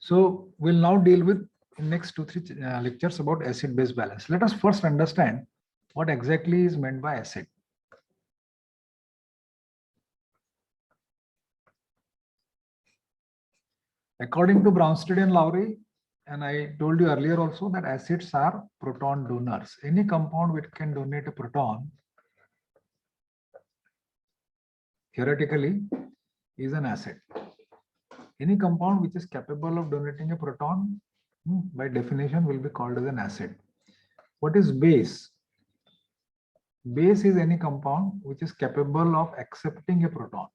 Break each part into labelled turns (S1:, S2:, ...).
S1: So we'll now deal with in next 2-3 lectures about acid-base balance. Let us first understand what exactly is meant by acid. According to Brownstein and Lowry, and I told you earlier also that acids are proton donors. Any compound which can donate a proton theoretically is an acid. Any compound which is capable of donating a proton by definition will be called as an acid. What is base? Base is any compound which is capable of accepting a proton.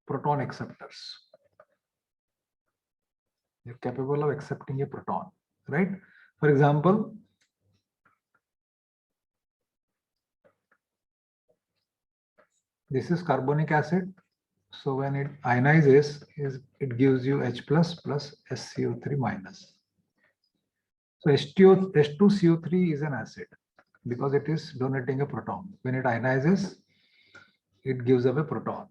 S1: Proton acceptors. They're capable of accepting a proton, right? For example, this is carbonic acid. So when it ionizes, it gives you H plus plus SCO3 minus. So H2CO3 is an acid because it is donating a proton. When it ionizes, it gives up a proton.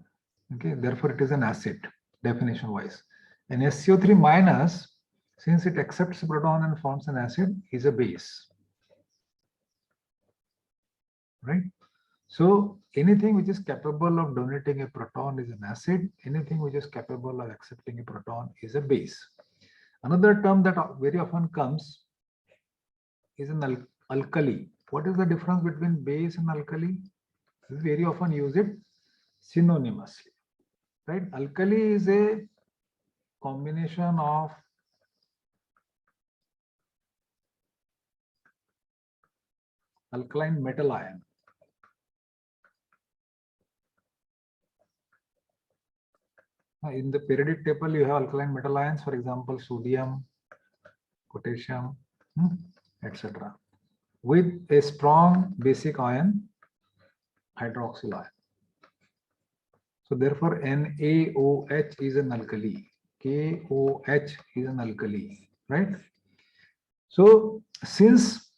S1: Okay, therefore it is an acid definition wise. And SCO3 minus, since it accepts a proton and forms an acid, is a base. Right? So anything which is capable of donating a proton is an acid. Anything which is capable of accepting a proton is a base. Another term that very often comes is an alkali. What is the difference between base and alkali? We very often use it synonymously. Right? Alkali is a combination of alkaline metal ion in the periodic table. You have alkaline metal ions, for example, sodium, potassium, etc., with a strong basic ion, hydroxyl ion. So therefore NaOH is an alkali, KOH is an alkali, right? So since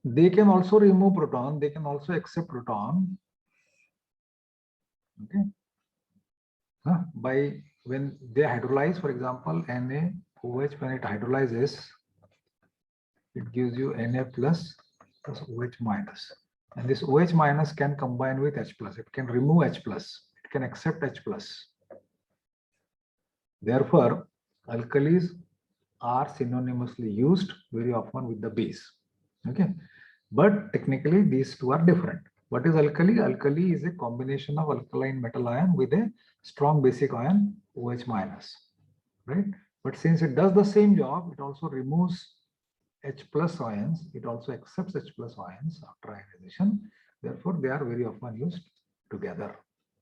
S1: they can also remove proton, they can also accept proton, okay, by when they hydrolyze, for example, NaOH, when it hydrolyzes, it gives you Na plus OH minus. And this OH minus can combine with H plus. It can remove H plus. It can accept H plus. Therefore, alkalis are synonymously used very often with the base. Okay. But technically, these two are different. What is alkali? Alkali is a combination of alkaline metal ion with a strong basic ion, OH minus. Right? But since it does the same job, it also removes H plus ions, it also accepts H plus ions after ionization. Therefore, they are very often used together.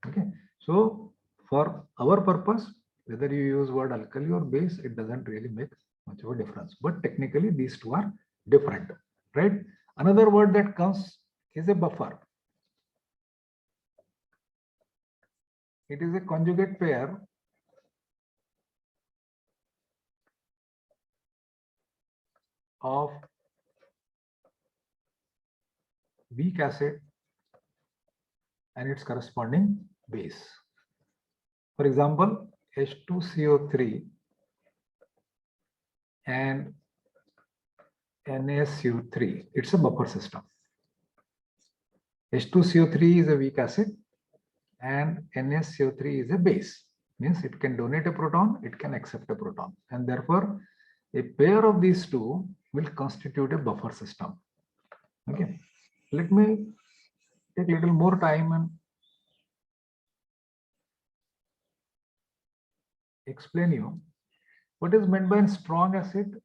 S1: Okay. So for our purpose, whether you use word alkali or base, it doesn't really make much of a difference. But technically, these two are different. Right? Another word that comes is a buffer. It is a conjugate pair of weak acid and its corresponding base. For example, H2CO3 and NaSO3, it's a buffer system. H2CO3 is a weak acid and NaSO3 is a base. Means it can donate a proton, it can accept a proton. And therefore, a pair of these two will constitute a buffer system. Okay. Let me take a little more time and explain you what is meant by a strong acid.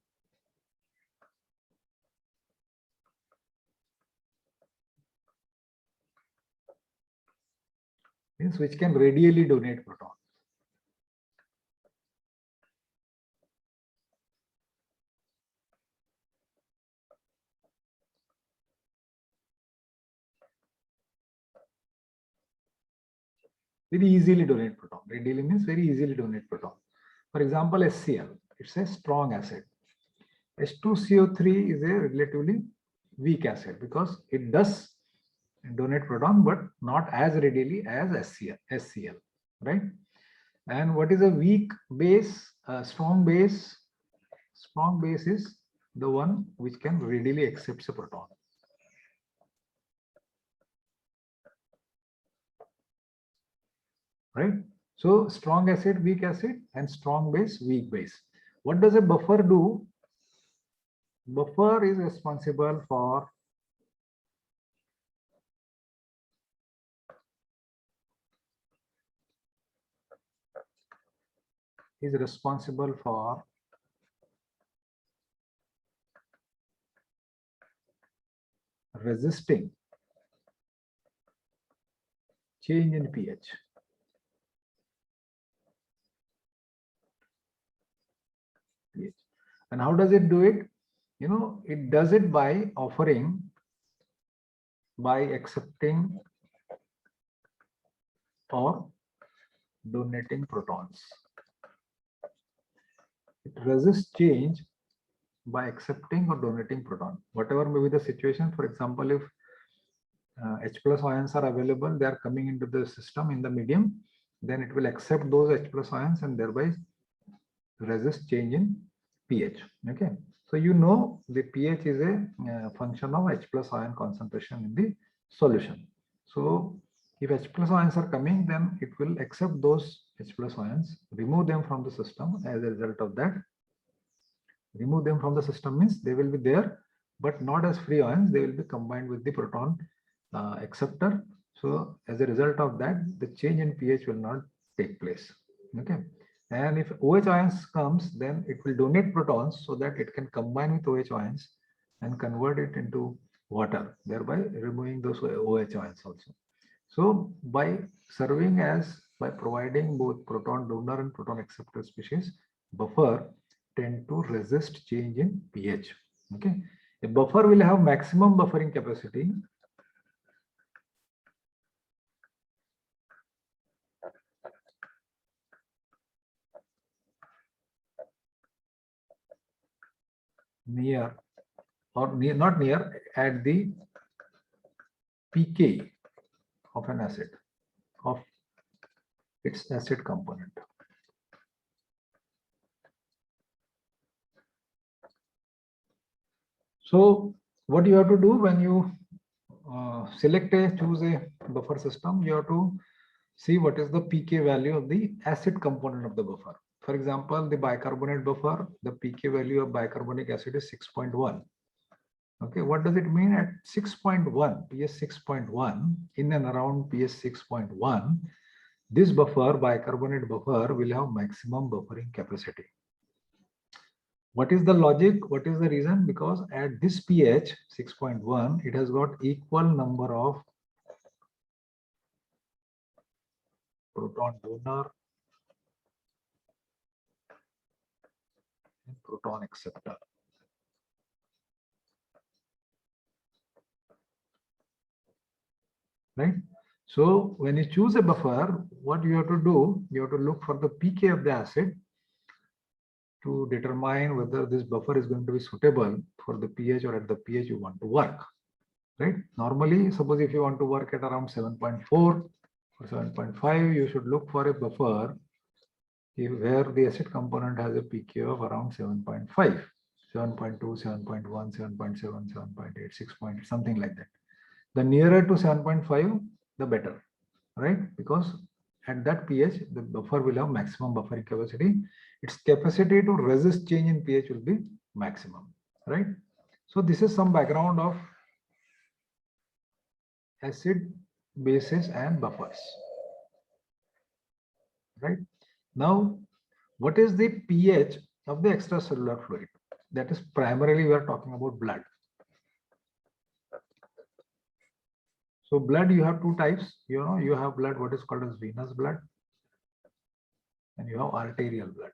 S1: Means which can radially donate proton. Very easily donate proton. Radially means very easily donate proton. For example, HCl, it's a strong acid. H2CO3 is a relatively weak acid because it does donate proton, but not as readily as HCl, right? And what is a weak base? Strong base. Strong base is the one which can readily accept a proton. Right? So strong acid, weak acid, and strong base, weak base. What does a buffer do? Buffer is responsible for resisting change in pH. And how does it do it? You know, it does it by accepting or donating protons. It resists change by accepting or donating proton. Whatever may be the situation, for example, if H plus ions are available, they are coming into the system in the medium, then it will accept those H plus ions and thereby resist change in pH. Okay, so you know the pH is a function of H plus ion concentration in the solution. So if H plus ions are coming, then it will accept those H plus ions, remove them from the system. As a result of that, remove them from the system means they will be there, but not as free ions. They will be combined with the proton acceptor. So as a result of that, the change in pH will not take place. Okay. And if OH ions comes, then it will donate protons so that it can combine with OH ions and convert it into water, thereby removing those OH ions also. So by providing both proton donor and proton acceptor species, buffer tend to resist change in pH. Okay. A buffer will have maximum buffering capacity near or not near at the pK of an acid, of its acid component. So what you have to do when you choose a buffer system, you have to see what is the pK value of the acid component of the buffer. For example, the bicarbonate buffer, the pK value of bicarbonic acid is 6.1. Okay, what does it mean at 6.1, pH 6.1, in and around pH 6.1, this buffer, bicarbonate buffer, will have maximum buffering capacity. What is the logic? What is the reason? Because at this pH 6.1, it has got equal number of proton donor and proton acceptor. Right? So when you choose a buffer, what you have to do, you have to look for the pK of the acid to determine whether this buffer is going to be suitable for the pH or at the pH you want to work. Right? Normally, suppose if you want to work at around 7.4 or 7.5, you should look for a buffer where the acid component has a pK of around 7.5, 7.2, 7.1, 7.7, 7.8, 6 point, something like that. The nearer to 7.5, the better, right? Because at that pH, the buffer will have maximum buffering capacity. Its capacity to resist change in pH will be maximum, right? So this is some background of acid, bases, and buffers, right? Now, what is the pH of the extracellular fluid? That is primarily we are talking about blood. So blood, you have two types. You know, you have blood what is called as venous blood, and you have arterial blood.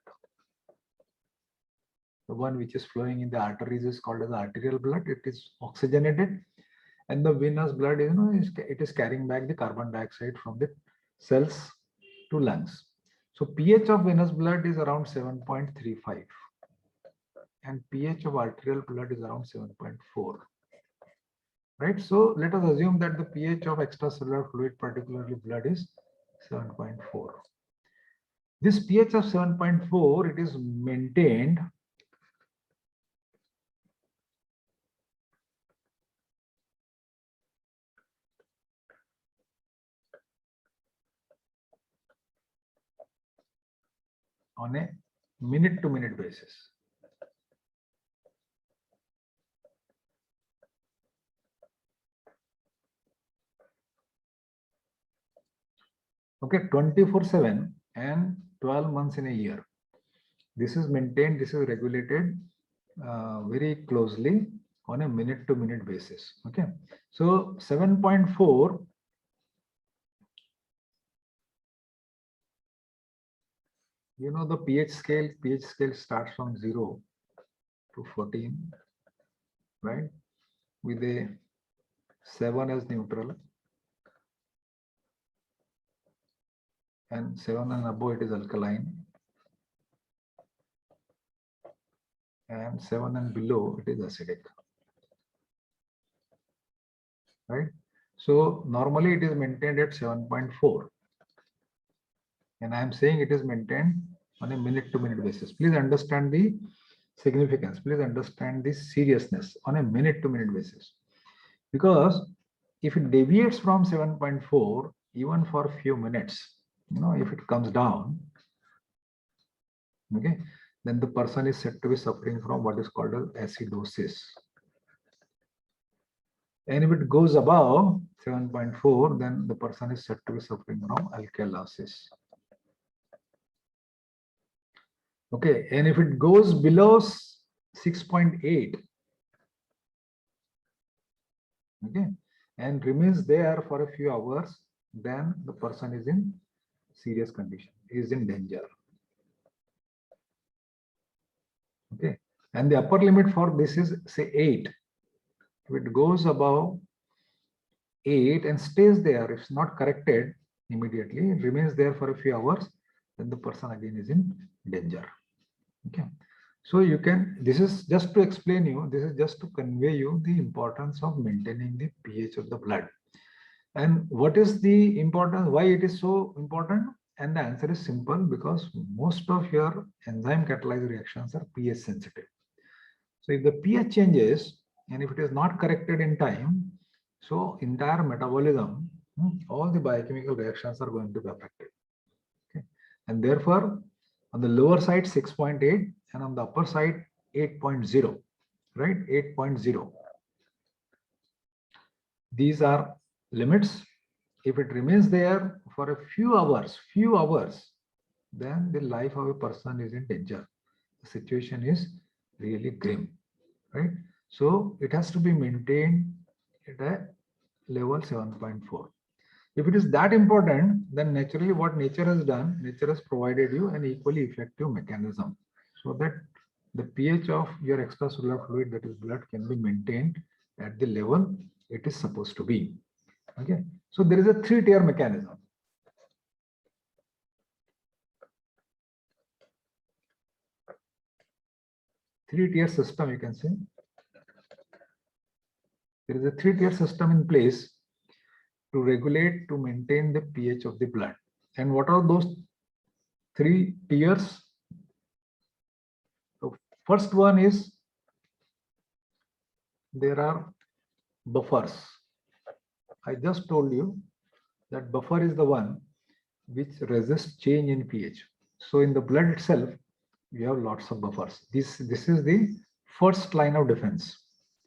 S1: The one which is flowing in the arteries is called as arterial blood. It is oxygenated, and the venous blood, you know, it is carrying back the carbon dioxide from the cells to lungs. So pH of venous blood is around 7.35, and pH of arterial blood is around 7.4. Right. So let us assume that the pH of extracellular fluid, particularly blood, is 7.4. This pH of 7.4, it is maintained on a minute-to-minute basis. Okay, 24/7 and 12 months in a year. This is maintained, this is regulated very closely on a minute-to-minute basis. Okay, so 7.4, you know, the pH scale starts from 0 to 14, right? With a 7 as neutral, and 7 and above it is alkaline, and 7 and below it is acidic, right? So normally it is maintained at 7.4, and I am saying it is maintained on a minute-to-minute basis. Please understand the significance. Please understand the seriousness on a minute-to-minute basis, because if it deviates from 7.4 even for a few minutes, you know, if it comes down, okay, then the person is said to be suffering from what is called as acidosis. And if it goes above 7.4, then the person is said to be suffering from alkalosis. Okay, and if it goes below 6.8, okay, and remains there for a few hours, then the person is in serious condition, is in danger. Okay, and the upper limit for this is, say, 8. If it goes above 8 and stays there, if it's not corrected immediately, it remains there for a few hours, then the person again is in danger. Okay, so you can, this is just to explain you, this is just to convey you the importance of maintaining the pH of the blood. And what is the importance, why it is so important? And the answer is simple, because most of your enzyme catalyzed reactions are pH sensitive. So if the pH changes and if it is not corrected in time, so entire metabolism, all the biochemical reactions are going to be affected. Okay, and therefore on the lower side 6.8 and on the upper side 8.0, right? 8.0. These are limits. If it remains there for a few hours, then the life of a person is in danger. The situation is really grim, right? So it has to be maintained at a level 7.4. If it is that important, then naturally what nature has done, nature has provided you an equally effective mechanism so that the pH of your extracellular fluid, that is blood, can be maintained at the level it is supposed to be. Okay, so there is a 3-tier mechanism. Three-tier system, you can say. There is a 3-tier system in place to regulate, to maintain the pH of the blood. And what are those 3 tiers? So first one is, there are buffers. I just told you that buffer is the one which resists change in pH. So in the blood itself, we have lots of buffers. This is the first line of defense.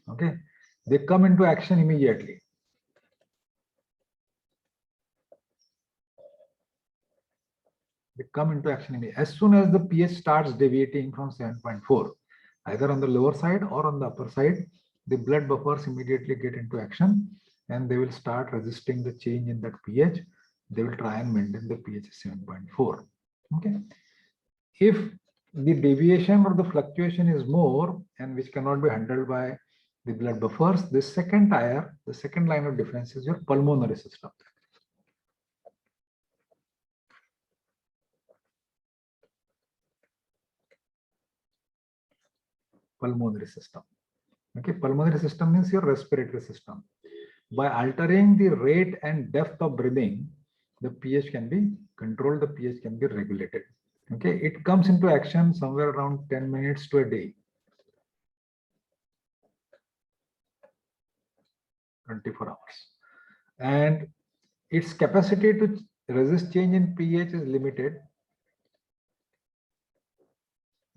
S1: Okay, they come into action immediately. They come into action immediately. As soon as the pH starts deviating from 7.4, either on the lower side or on the upper side, the blood buffers immediately get into action and they will start resisting the change in that pH. They will try and maintain the pH 7.4. Okay, if the deviation or the fluctuation is more and which cannot be handled by the blood buffers, the second tier, the second line of defense is your pulmonary system. Pulmonary system. Okay, pulmonary system means your respiratory system. By altering the rate and depth of breathing, the pH can be controlled, the pH can be regulated. Okay, it comes into action somewhere around 10 minutes to a day. 24 hours. And its capacity to resist change in pH is limited.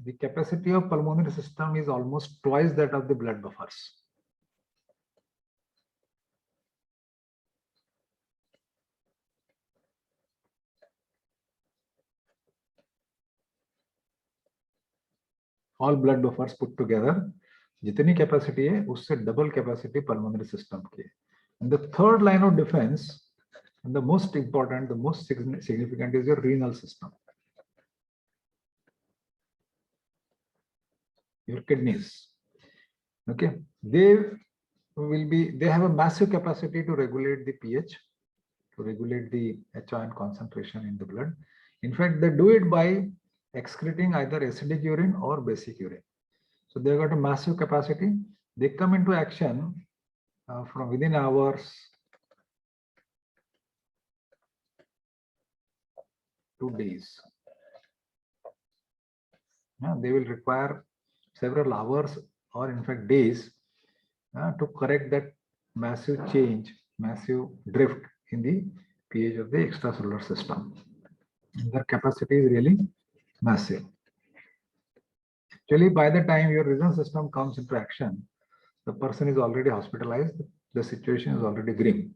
S1: The capacity of pulmonary system is almost twice that of the blood buffers. All blood buffers put together, जितनी capacity है उससे double capacity pulmonary system की. And the third line of defense, and the most important, the most significant, is your renal system, your kidneys. Okay, they have a massive capacity to regulate the pH, to regulate the H ion concentration in the blood. In fact, they do it by excreting either acidic urine or basic urine. So they've got a massive capacity. They come into action from within hours to days. They will require several hours or in fact days to correct that massive change, massive drift in the pH of the extracellular system. Their capacity is really massive. Actually, by the time your renal system comes into action, the person is already hospitalized, the situation is already grim.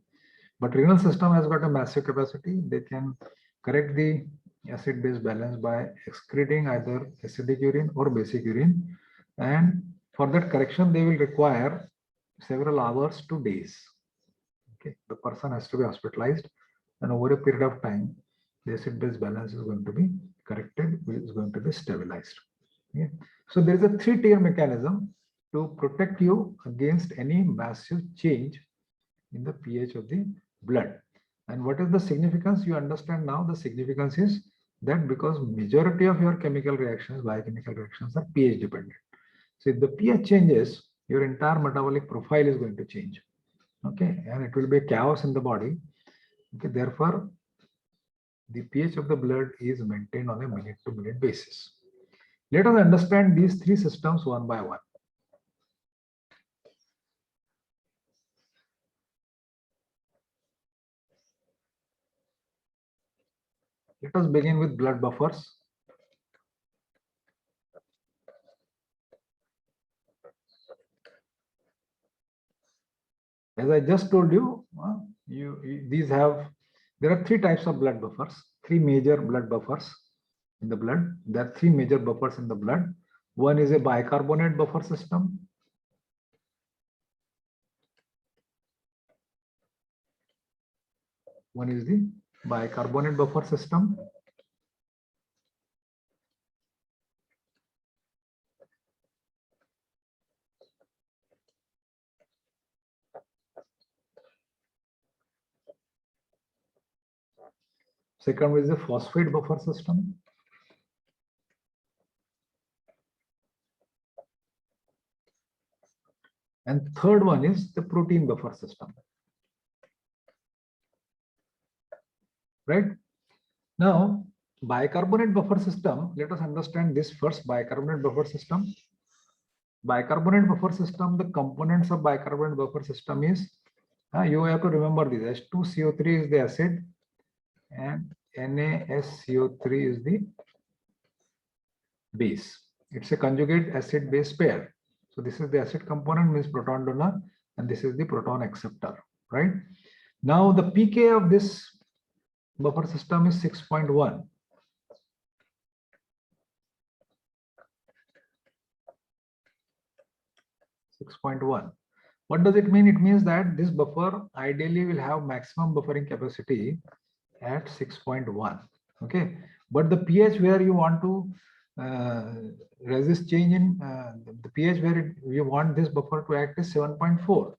S1: But renal system has got a massive capacity. They can correct the acid-base balance by excreting either acidic urine or basic urine. And for that correction, they will require several hours to days. Okay, the person has to be hospitalized, and over a period of time, the acid-base balance is going to be corrected, is going to be stabilized. Okay. So there is a three-tier mechanism to protect you against any massive change in the pH of the blood. And what is the significance? You understand now. The significance is that because majority of your chemical reactions, biochemical reactions, are pH dependent. So if the pH changes, your entire metabolic profile is going to change. Okay, and it will be a chaos in the body. Okay, therefore, the pH of the blood is maintained on a minute-to-minute basis. Let us understand these three systems one by one. Let us begin with blood buffers. As I just told you, there are three types of blood buffers, three major blood buffers in the blood. There are three major buffers in the blood. One is a bicarbonate buffer system. One is the bicarbonate buffer system. Second is the phosphate buffer system. And third one is the protein buffer system. Right? Now, bicarbonate buffer system, let us understand this first. Bicarbonate buffer system. Bicarbonate buffer system, the components of bicarbonate buffer system is, you have to remember this, H2CO3 is the acid and NaSCO3 is the base. It's a conjugate acid base pair. So this is the acid component, means proton donor, and this is the proton acceptor, right? Now the pK of this buffer system is 6.1. What does it mean? It means that this buffer ideally will have maximum buffering capacity at 6.1. Okay, but the pH where you want to resist change in the pH where you want this buffer to act is 7.4.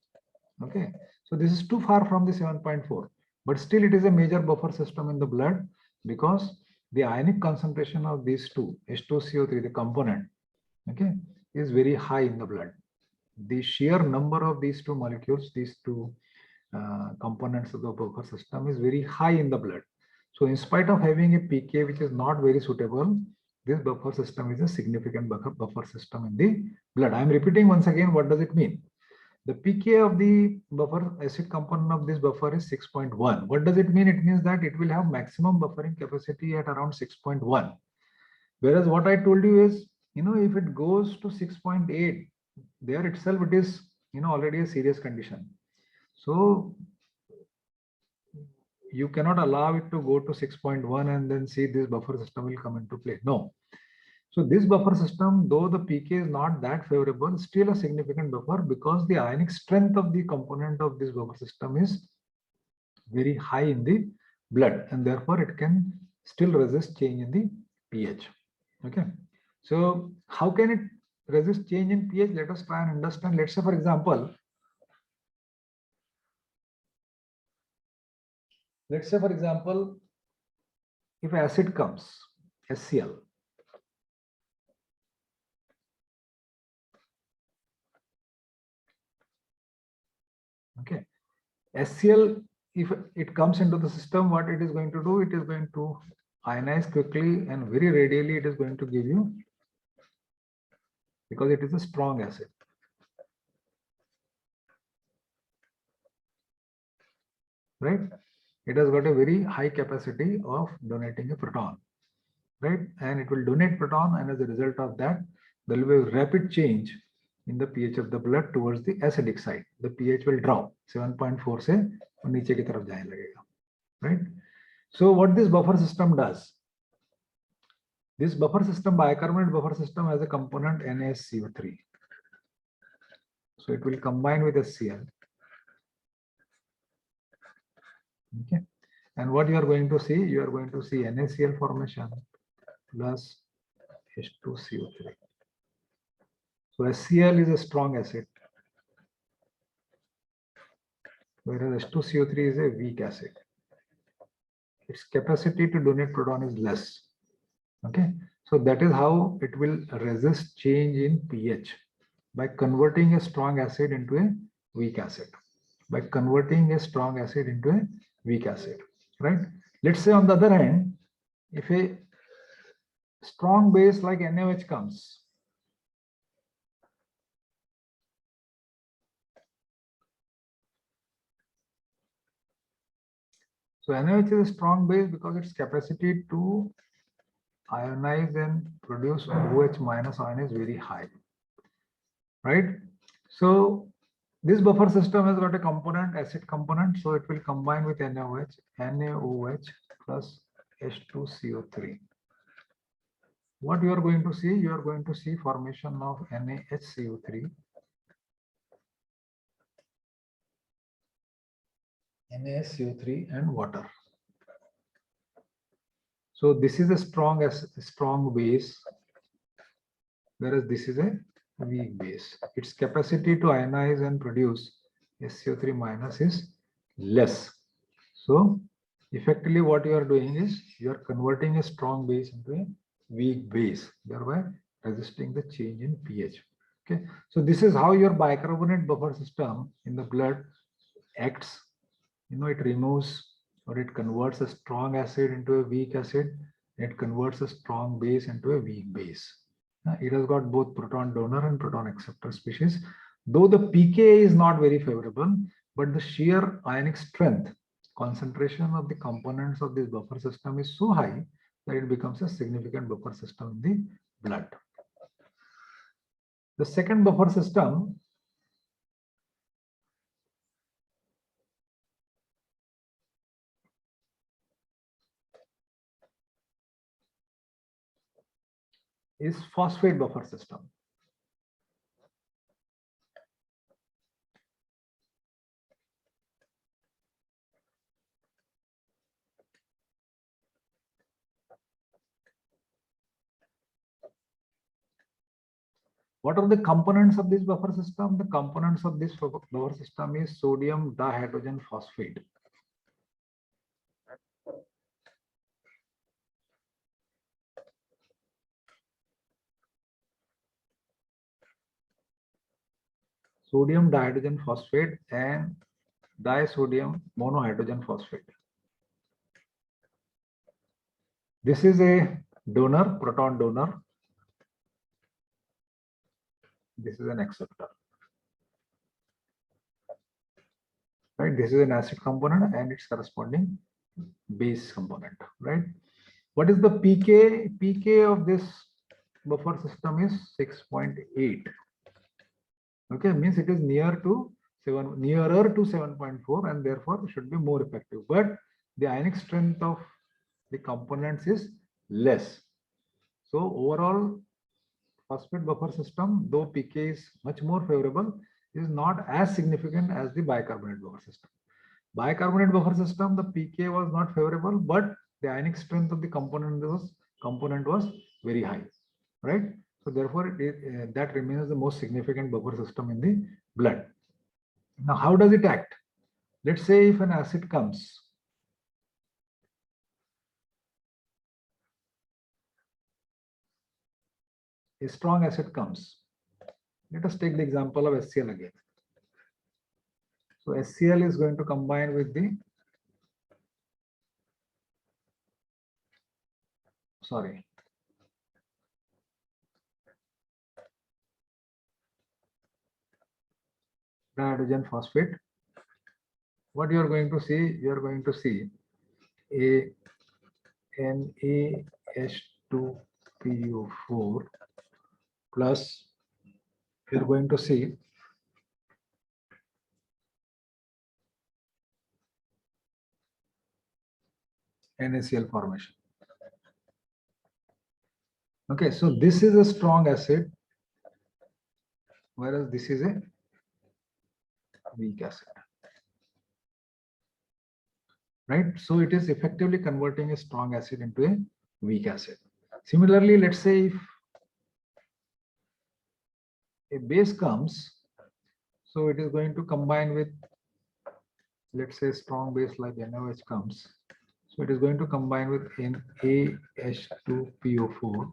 S1: Okay, so this is too far from the 7.4, but still it is a major buffer system in the blood because the ionic concentration of these two, H2CO3, the component, okay, is very high in the blood. The sheer number of these two molecules, these two components of the buffer system is very high in the blood. So So in spite of having a pK which is not very suitable, this buffer system is a significant buffer system in the blood. I am repeating once again, what does it mean? The pK of the buffer acid component of this buffer is 6.1. What does it mean? It means that it will have maximum buffering capacity at around 6.1. Whereas what I told you is, if it goes to 6.8, there itself it is, already a serious condition. So you cannot allow it to go to 6.1 and then see this buffer system will come into play. No. So this buffer system, though the pK is not that favorable, still a significant buffer because the ionic strength of the component of this buffer system is very high in the blood, and therefore it can still resist change in the pH. Okay. So how can it resist change in pH? Let us try and understand. Let's say, for example, if acid comes, HCl. Okay. HCl, if it comes into the system, what it is going to do? It is going to ionize quickly and very radially it is going to give you, because it is a strong acid. Right? It has got a very high capacity of donating a proton. Right? And it will donate proton, and as a result of that, there will be a rapid change in the pH of the blood towards the acidic side. The pH will drop 7.4 से नीचे की तरफ जाने लगेगा. Right? So what this buffer system does? This buffer system, bicarbonate buffer system, has a component NaCO3. So it will combine with HCl. Okay. And what you are going to see? You are going to see NaCl formation plus H2CO3. So HCl is a strong acid, whereas H2CO3 is a weak acid. Its capacity to donate proton is less. Okay, so that is how it will resist change in pH, by converting a strong acid into a weak acid. By converting a strong acid into a weak acid, right? Let's say on the other hand, if a strong base like NaOH comes, so NaOH is a strong base because its capacity to ionize and produce OH minus ion is very high, right? So this buffer system has got a component, acid component, so it will combine with NaOH plus H2CO3. What you are going to see? You are going to see formation of NaHCO3, NaHCO3 and water. So this is a strong base, whereas this is a weak base. Its capacity to ionize and produce SCO3 minus is less. So effectively what you are doing is you are converting a strong base into a weak base, thereby resisting the change in pH. Okay, so this is how your bicarbonate buffer system in the blood acts. It removes, or it converts a strong acid into a weak acid. It converts a strong base into a weak base. It has got both proton donor and proton acceptor species. Though the pK is not very favorable, but the sheer ionic strength, concentration of the components of this buffer system is so high that it becomes a significant buffer system in the blood. The second buffer system is phosphate buffer system. What are the components of this buffer system? The components of this buffer system is sodium dihydrogen phosphate. Sodium dihydrogen phosphate and disodium monohydrogen phosphate. This is a donor, proton donor. This is an acceptor. Right? This is an acid component and its corresponding base component. Right? What is the pK? pK of this buffer system is 6.8. Okay, means it is nearer to 7.4, and therefore should be more effective. But the ionic strength of the components is less. So overall, phosphate buffer system, though pK is much more favorable, is not as significant as the bicarbonate buffer system. Bicarbonate buffer system, the pK was not favorable, but the ionic strength of the component was very high, right? So therefore, that remains the most significant buffer system in the blood. Now, how does it act? Let's say if an acid comes, a strong acid comes. Let us take the example of HCl again. So HCl is going to combine with the, hydrogen phosphate. What you are going to see? You are going to see a NaH2PO4 plus, you are going to see NaCl formation. Okay, so this is a strong acid, whereas this is a weak acid. Right? So it is effectively converting a strong acid into a weak acid. Similarly, let's say if a base comes, so it is going to combine with, let's say, strong base like NaOH comes. So it is going to combine with NaH2PO4,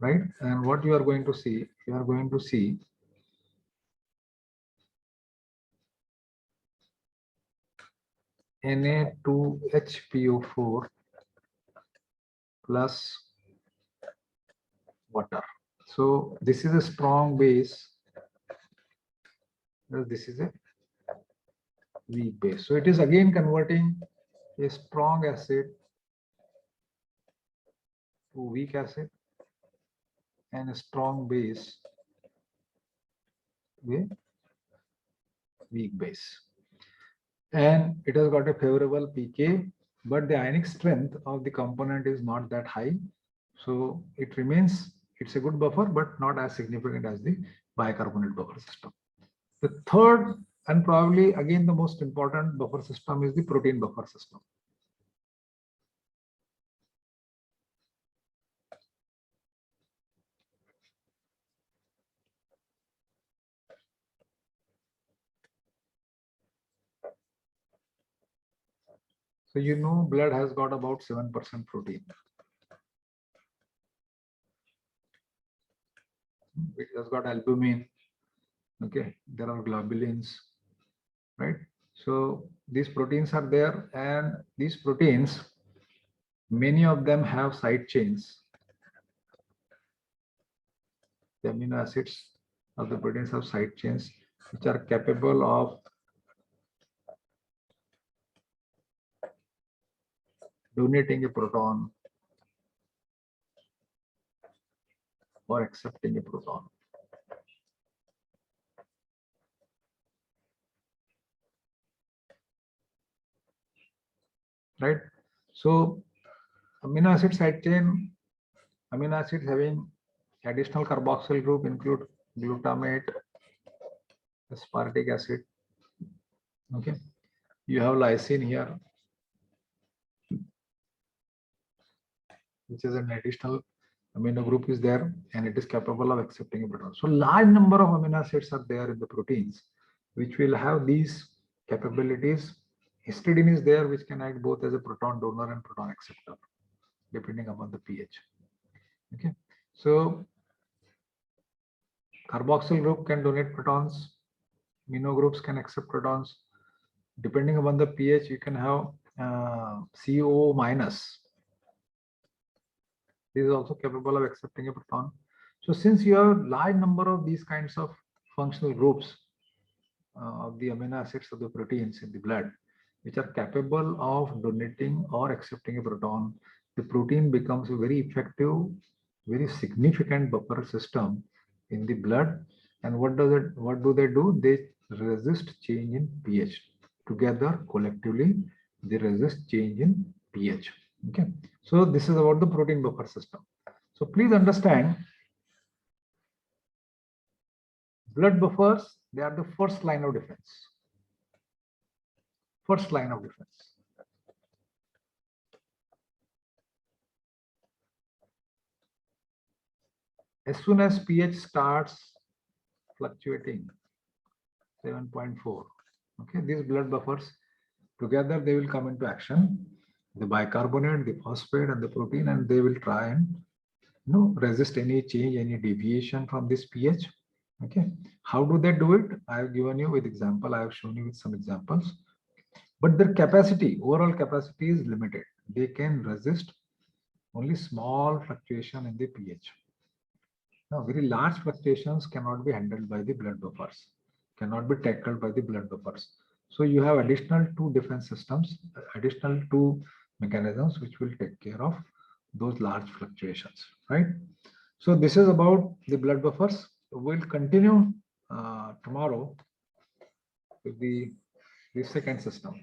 S1: right? And what you are going to see, you are going to see Na2HPO4 plus water. So this is a strong base. This is a weak base. So it is again converting a strong acid to weak acid and a strong base to a weak base. And it has got a favorable pK, but the ionic strength of the component is not that high. So it remains, it's a good buffer, but not as significant as the bicarbonate buffer system. The third and probably again the most important buffer system is the protein buffer system. So you know blood has got about 7% protein. It has got albumin. Okay, there are globulins, right? So these proteins are there, and these proteins, many of them have side chains. The amino acids of the proteins have side chains which are capable of donating a proton or accepting a proton. Right? So amino acid side chain, amino acids having additional carboxyl group include glutamate, aspartic acid. Okay, you have lysine here, which is an additional amino group is there, and it is capable of accepting a proton. So large number of amino acids are there in the proteins which will have these capabilities. Histidine is there, which can act both as a proton donor and proton acceptor depending upon the pH. Okay, so carboxyl group can donate protons, amino groups can accept protons. Depending upon the pH, you can have CO minus, This is also capable of accepting a proton. So since you have large number of these kinds of functional groups of the amino acids of the proteins in the blood, which are capable of donating or accepting a proton, the protein becomes a very effective, very significant buffer system in the blood. And what do they do? They resist change in pH. Together, collectively, they resist change in pH. Okay. So this is about the protein buffer system. So please understand, blood buffers, they are the first line of defense. First line of defense. As soon as pH starts fluctuating 7.4, okay, these blood buffers together, they will come into action, the bicarbonate, the phosphate, and the protein, and they will try and resist any change, any deviation from this pH. Okay, how do they do it? I have given you with example, I have shown you with some examples, but their capacity, overall capacity is limited. They can resist only small fluctuation in the pH. Now, very large fluctuations cannot be handled by the blood buffers, cannot be tackled by the blood buffers. So you have additional two defense systems, additional two mechanisms which will take care of those large fluctuations, right? So this is about the blood buffers. We'll continue tomorrow with the second system.